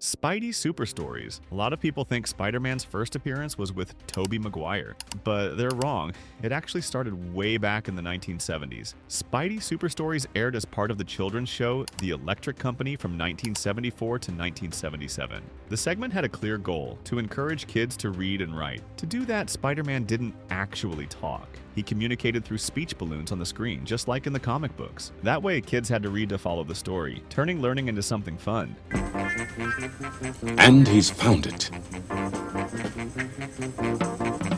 Spidey Super Stories. A lot of people think Spider-Man's first appearance was with Tobey Maguire, but they're wrong. It actually started way back in the 1970s. Spidey Super Stories aired as part of the children's show The Electric Company from 1974 to 1977. The segment had a clear goal: to encourage kids to read and write. To do that, Spider-Man didn't actually talk. He communicated through speech balloons on the screen, just like in the comic books. That way, kids had to read to follow the story, turning learning into something fun. And he's found it.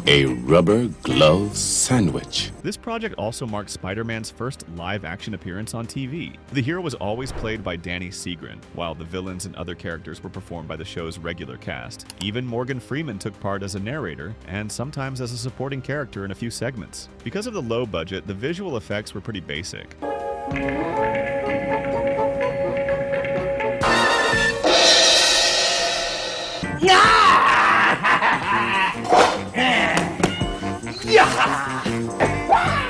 A rubber glove sandwich. This project also marked Spider-Man's first live-action appearance on TV. The hero was always played by Danny Seagren, while the villains and other characters were performed by the show's regular cast. Even Morgan Freeman took part as a narrator, and sometimes as a supporting character in a few segments. Because of the low budget, the visual effects were pretty basic.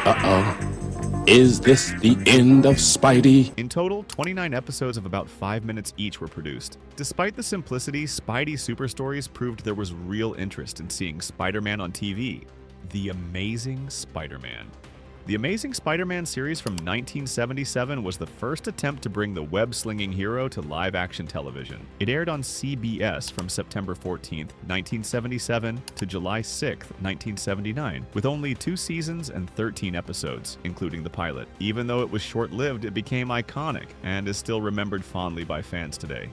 Uh-oh. Is this the end of Spidey? In total, 29 episodes of about 5 minutes each were produced. Despite the simplicity, Spidey Super Stories proved there was real interest in seeing Spider-Man on TV. The Amazing Spider-Man. The Amazing Spider-Man series from 1977 was the first attempt to bring the web-slinging hero to live-action television. It aired on CBS from September 14, 1977 to July 6, 1979, with only 2 seasons and 13 episodes, including the pilot. Even though it was short-lived, it became iconic and is still remembered fondly by fans today.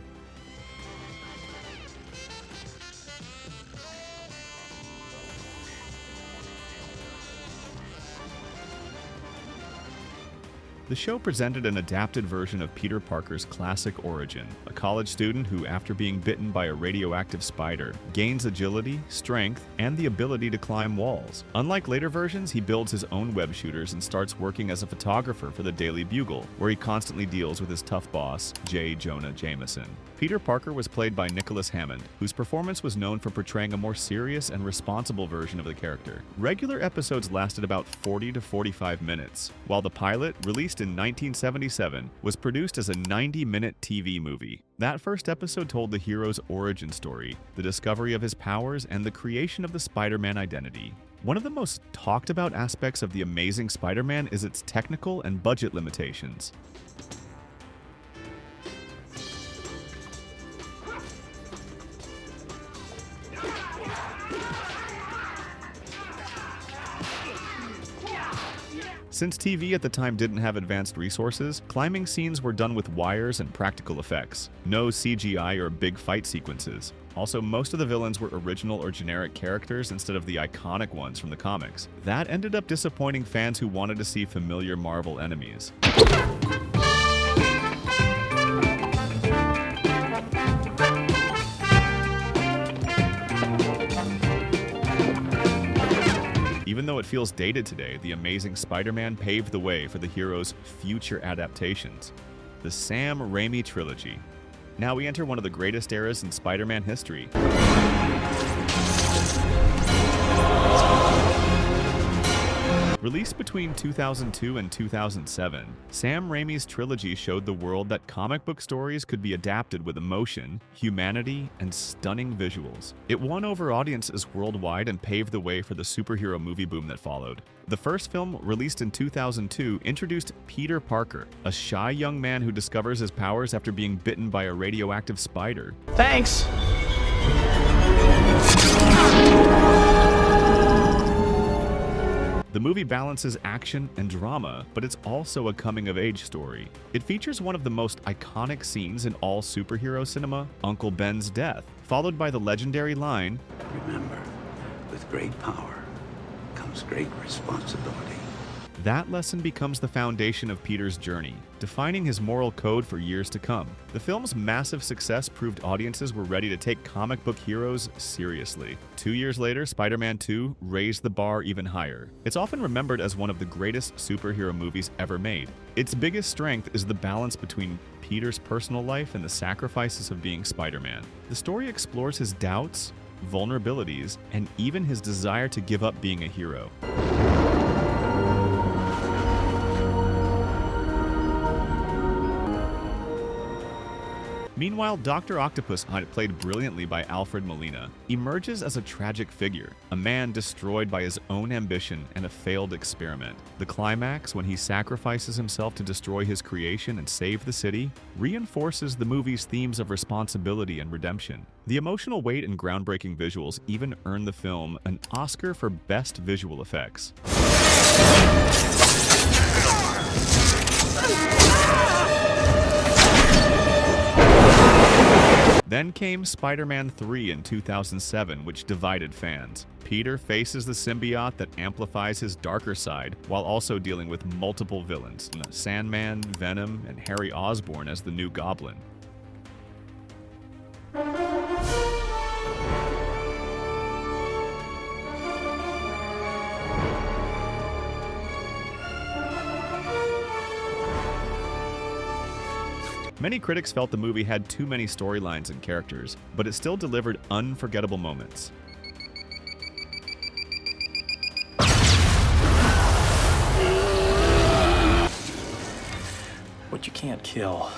The show presented an adapted version of Peter Parker's classic origin, a college student who, after being bitten by a radioactive spider, gains agility, strength, and the ability to climb walls. Unlike later versions, he builds his own web shooters and starts working as a photographer for the Daily Bugle, where he constantly deals with his tough boss, J. Jonah Jameson. Peter Parker was played by Nicholas Hammond, whose performance was known for portraying a more serious and responsible version of the character. Regular episodes lasted about 40 to 45 minutes, while the pilot, released in 1977, was produced as a 90-minute TV movie. That first episode told the hero's origin story, the discovery of his powers, and the creation of the Spider-Man identity. One of the most talked about aspects of The Amazing Spider-Man is its technical and budget limitations. Since TV at the time didn't have advanced resources, climbing scenes were done with wires and practical effects. No CGI or big fight sequences. Also, most of the villains were original or generic characters instead of the iconic ones from the comics. That ended up disappointing fans who wanted to see familiar Marvel enemies. Even though it feels dated today, The Amazing Spider-Man paved the way for the hero's future adaptations, the Sam Raimi trilogy. Now we enter one of the greatest eras in Spider-Man history. Released between 2002 and 2007, Sam Raimi's trilogy showed the world that comic book stories could be adapted with emotion, humanity, and stunning visuals. It won over audiences worldwide and paved the way for the superhero movie boom that followed. The first film, released in 2002, introduced Peter Parker, a shy young man who discovers his powers after being bitten by a radioactive spider. Thanks! The movie balances action and drama, but it's also a coming-of-age story. It features one of the most iconic scenes in all superhero cinema, Uncle Ben's death, followed by the legendary line, "Remember, with great power comes great responsibility." That lesson becomes the foundation of Peter's journey, defining his moral code for years to come. The film's massive success proved audiences were ready to take comic book heroes seriously. 2 years later, Spider-Man 2 raised the bar even higher. It's often remembered as one of the greatest superhero movies ever made. Its biggest strength is the balance between Peter's personal life and the sacrifices of being Spider-Man. The story explores his doubts, vulnerabilities, and even his desire to give up being a hero. Meanwhile, Dr. Octopus, played brilliantly by Alfred Molina, emerges as a tragic figure, a man destroyed by his own ambition and a failed experiment. The climax, when he sacrifices himself to destroy his creation and save the city, reinforces the movie's themes of responsibility and redemption. The emotional weight and groundbreaking visuals even earned the film an Oscar for Best Visual Effects. Then came Spider-Man 3 in 2007, which divided fans. Peter faces the symbiote that amplifies his darker side, while also dealing with multiple villains, Sandman, Venom, and Harry Osborn as the new Goblin. Many critics felt the movie had too many storylines and characters, but it still delivered unforgettable moments. What you can't kill.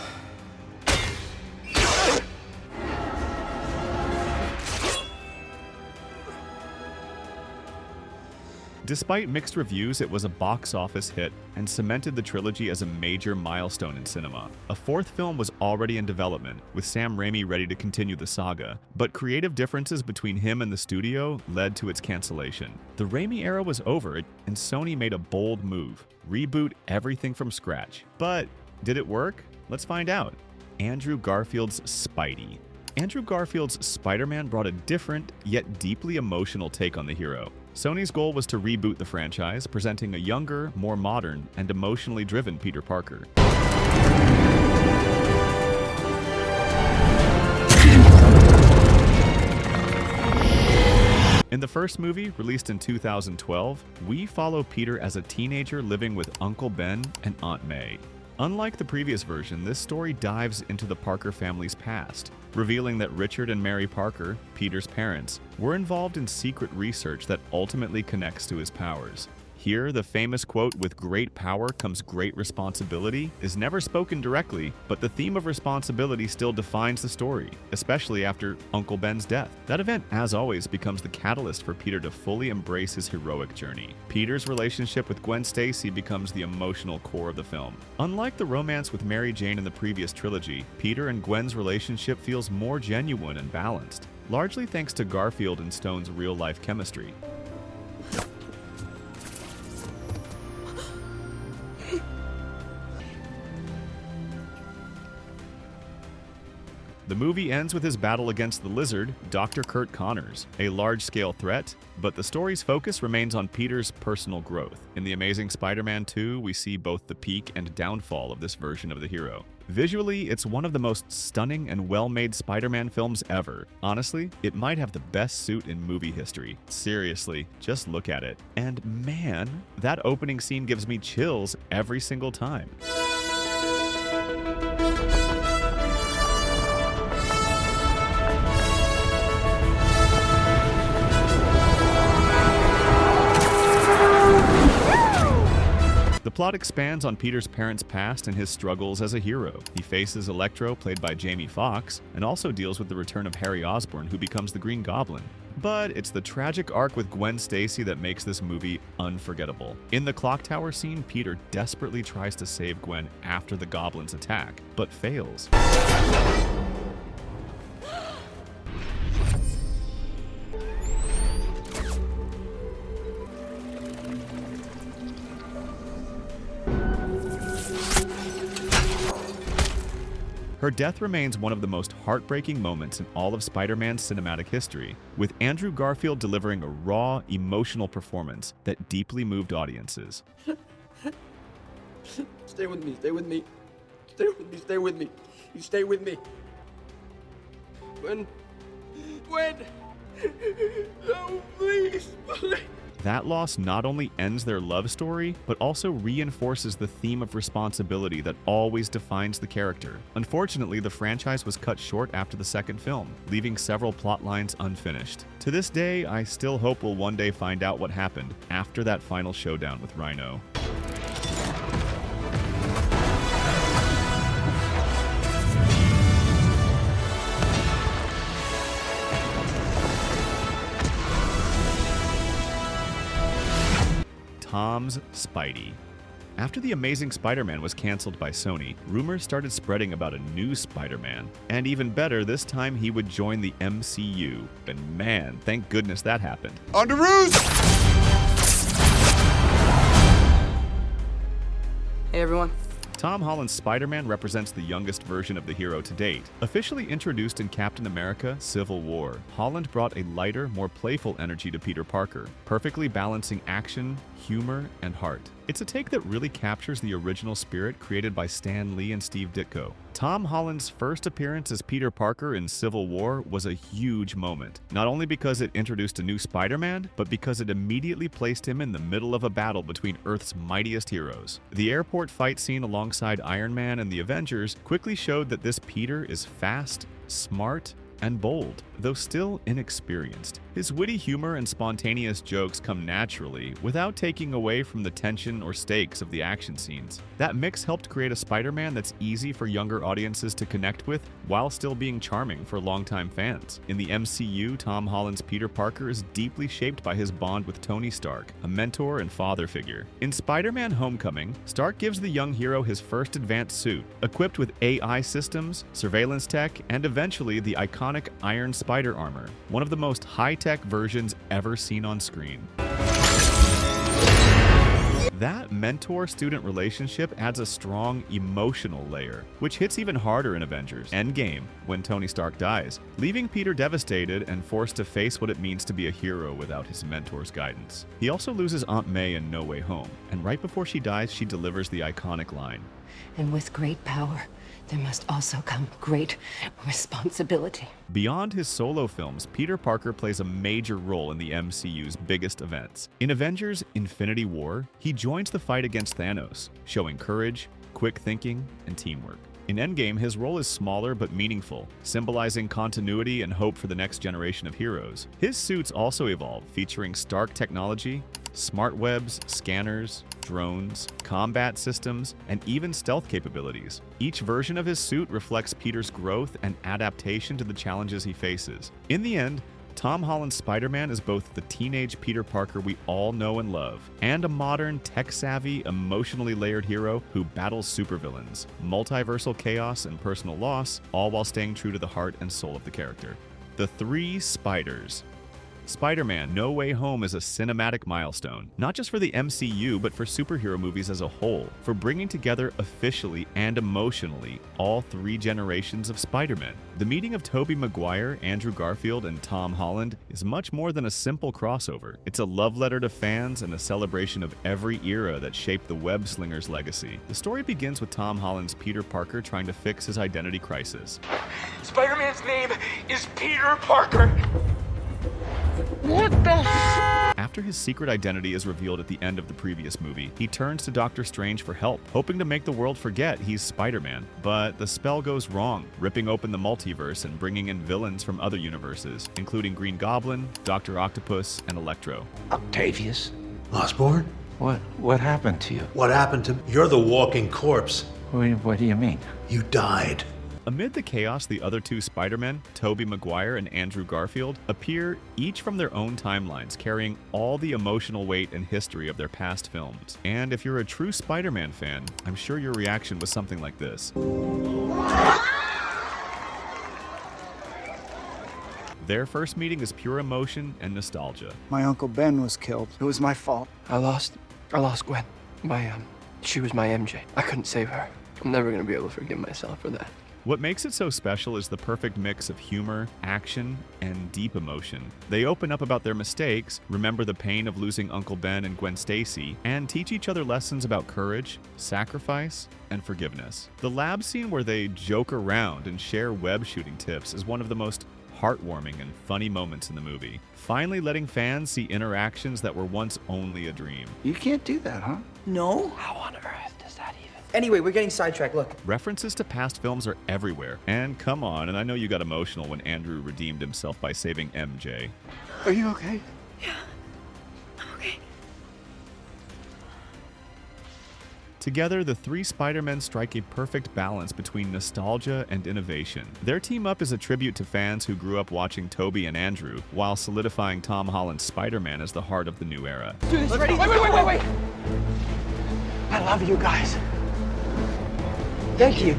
Despite mixed reviews, it was a box office hit and cemented the trilogy as a major milestone in cinema. A fourth film was already in development, with Sam Raimi ready to continue the saga, but creative differences between him and the studio led to its cancellation. The Raimi era was over, and Sony made a bold move: reboot everything from scratch. But did it work? Let's find out. Andrew Garfield's Spidey. Andrew Garfield's Spider-Man brought a different, yet deeply emotional take on the hero. Sony's goal was to reboot the franchise, presenting a younger, more modern, and emotionally driven Peter Parker. In the first movie, released in 2012, we follow Peter as a teenager living with Uncle Ben and Aunt May. Unlike the previous version, this story dives into the Parker family's past, revealing that Richard and Mary Parker, Peter's parents, were involved in secret research that ultimately connects to his powers. Here, the famous quote, "With great power comes great responsibility," is never spoken directly, but the theme of responsibility still defines the story, especially after Uncle Ben's death. That event, as always, becomes the catalyst for Peter to fully embrace his heroic journey. Peter's relationship with Gwen Stacy becomes the emotional core of the film. Unlike the romance with Mary Jane in the previous trilogy, Peter and Gwen's relationship feels more genuine and balanced, largely thanks to Garfield and Stone's real-life chemistry. The movie ends with his battle against the Lizard, Dr. Kurt Connors, a large-scale threat, but the story's focus remains on Peter's personal growth. In The Amazing Spider-Man 2, we see both the peak and downfall of this version of the hero. Visually, it's one of the most stunning and well-made Spider-Man films ever. Honestly, it might have the best suit in movie history. Seriously, just look at it. And man, that opening scene gives me chills every single time. The plot expands on Peter's parents' past and his struggles as a hero. He faces Electro, played by Jamie Foxx, and also deals with the return of Harry Osborn, who becomes the Green Goblin. But it's the tragic arc with Gwen Stacy that makes this movie unforgettable. In the clock tower scene, Peter desperately tries to save Gwen after the Goblin's attack, but fails. Her death remains one of the most heartbreaking moments in all of Spider-Man's cinematic history, with Andrew Garfield delivering a raw, emotional performance that deeply moved audiences. Stay with me, stay with me. Stay with me, stay with me. You stay with me. Gwen. Oh, please. That loss not only ends their love story, but also reinforces the theme of responsibility that always defines the character. Unfortunately, the franchise was cut short after the second film, leaving several plot lines unfinished. To this day, I still hope we'll one day find out what happened after that final showdown with Rhino. Tom's Spidey. After The Amazing Spider-Man was canceled by Sony, rumors started spreading about a new Spider-Man. And even better, this time he would join the MCU. And man, thank goodness that happened. On the roof! Hey, everyone. Tom Holland's Spider-Man represents the youngest version of the hero to date. Officially introduced in Captain America: Civil War, Holland brought a lighter, more playful energy to Peter Parker, perfectly balancing action, humor, and heart. It's a take that really captures the original spirit created by Stan Lee and Steve Ditko. Tom Holland's first appearance as Peter Parker in Civil War was a huge moment, not only because it introduced a new Spider-Man, but because it immediately placed him in the middle of a battle between Earth's mightiest heroes. The airport fight scene alongside Iron Man and the Avengers quickly showed that this Peter is fast, smart, and bold, though still inexperienced. His witty humor and spontaneous jokes come naturally, without taking away from the tension or stakes of the action scenes. That mix helped create a Spider-Man that's easy for younger audiences to connect with, while still being charming for longtime fans. In the MCU, Tom Holland's Peter Parker is deeply shaped by his bond with Tony Stark, a mentor and father figure. In Spider-Man: Homecoming, Stark gives the young hero his first advanced suit, equipped with AI systems, surveillance tech, and eventually the iconic Iron Spider armor, one of the most high-tech versions ever seen on screen. That mentor-student relationship adds a strong emotional layer, which hits even harder in Avengers: Endgame, when Tony Stark dies, leaving Peter devastated and forced to face what it means to be a hero without his mentor's guidance. He also loses Aunt May in No Way Home, and right before she dies, she delivers the iconic line, "And with great power, there must also come great responsibility." Beyond his solo films, Peter Parker plays a major role in the MCU's biggest events. In Avengers: Infinity War, he joins the fight against Thanos, showing courage, quick thinking, and teamwork. In Endgame, his role is smaller but meaningful, symbolizing continuity and hope for the next generation of heroes. His suits also evolve, featuring Stark technology, smart webs, scanners, drones, combat systems, and even stealth capabilities. Each version of his suit reflects Peter's growth and adaptation to the challenges he faces. In the end, Tom Holland's Spider-Man is both the teenage Peter Parker we all know and love, and a modern, tech-savvy, emotionally layered hero who battles supervillains, multiversal chaos, and personal loss, all while staying true to the heart and soul of the character. The Three Spiders. Spider-Man: No Way Home is a cinematic milestone, not just for the MCU, but for superhero movies as a whole, for bringing together officially and emotionally all three generations of Spider-Man. The meeting of Tobey Maguire, Andrew Garfield, and Tom Holland is much more than a simple crossover. It's a love letter to fans and a celebration of every era that shaped the web-slinger's legacy. The story begins with Tom Holland's Peter Parker trying to fix his identity crisis. Spider-Man's name is Peter Parker. What the After his secret identity is revealed at the end of the previous movie, he turns to Doctor Strange for help, hoping to make the world forget he's Spider-Man. But the spell goes wrong, ripping open the multiverse and bringing in villains from other universes, including Green Goblin, Dr. Octopus, and Electro. Octavius? Osborn? What happened to you? What happened to... You're the walking corpse. What do you mean? You died. Amid the chaos, the other two Spider-Men, Tobey Maguire and Andrew Garfield, appear each from their own timelines, carrying all the emotional weight and history of their past films. And if you're a true Spider-Man fan, I'm sure your reaction was something like this. Their first meeting is pure emotion and nostalgia. My Uncle Ben was killed. It was my fault. I lost Gwen. She was my MJ. I couldn't save her. I'm never gonna be able to forgive myself for that. What makes it so special is the perfect mix of humor, action, and deep emotion. They open up about their mistakes, remember the pain of losing Uncle Ben and Gwen Stacy, and teach each other lessons about courage, sacrifice, and forgiveness. The lab scene where they joke around and share web shooting tips is one of the most heartwarming and funny moments in the movie, finally letting fans see interactions that were once only a dream. You can't do that, huh? No? How on earth does that even... Anyway, we're getting sidetracked, look. References to past films are everywhere. And come on, and I know you got emotional when Andrew redeemed himself by saving MJ. Are you okay? Together, the three Spider-Men strike a perfect balance between nostalgia and innovation. Their team-up is a tribute to fans who grew up watching Tobey and Andrew, while solidifying Tom Holland's Spider-Man as the heart of the new era. Do this, ready? Wait! I love you guys. Thank you.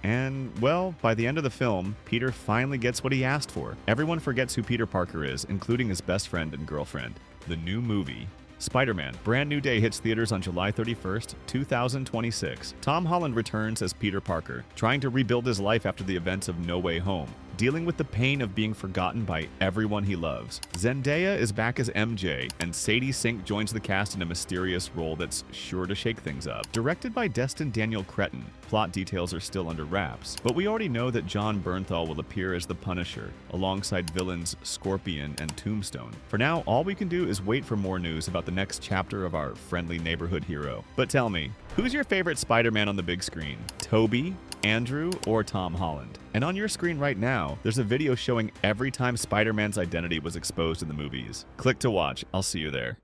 And, well, by the end of the film, Peter finally gets what he asked for. Everyone forgets who Peter Parker is, including his best friend and girlfriend. The new movie, Spider-Man: Brand New Day, hits theaters on July 31st, 2026. Tom Holland returns as Peter Parker, trying to rebuild his life after the events of No Way Home, dealing with the pain of being forgotten by everyone he loves. Zendaya is back as MJ, and Sadie Sink joins the cast in a mysterious role that's sure to shake things up. Directed by Destin Daniel Cretton, plot details are still under wraps, but we already know that John Bernthal will appear as the Punisher, alongside villains Scorpion and Tombstone. For now, all we can do is wait for more news about the next chapter of our friendly neighborhood hero. But tell me, who's your favorite Spider-Man on the big screen? Tobey, Andrew, or Tom Holland? And on your screen right now, there's a video showing every time Spider-Man's identity was exposed in the movies. Click to watch. I'll see you there.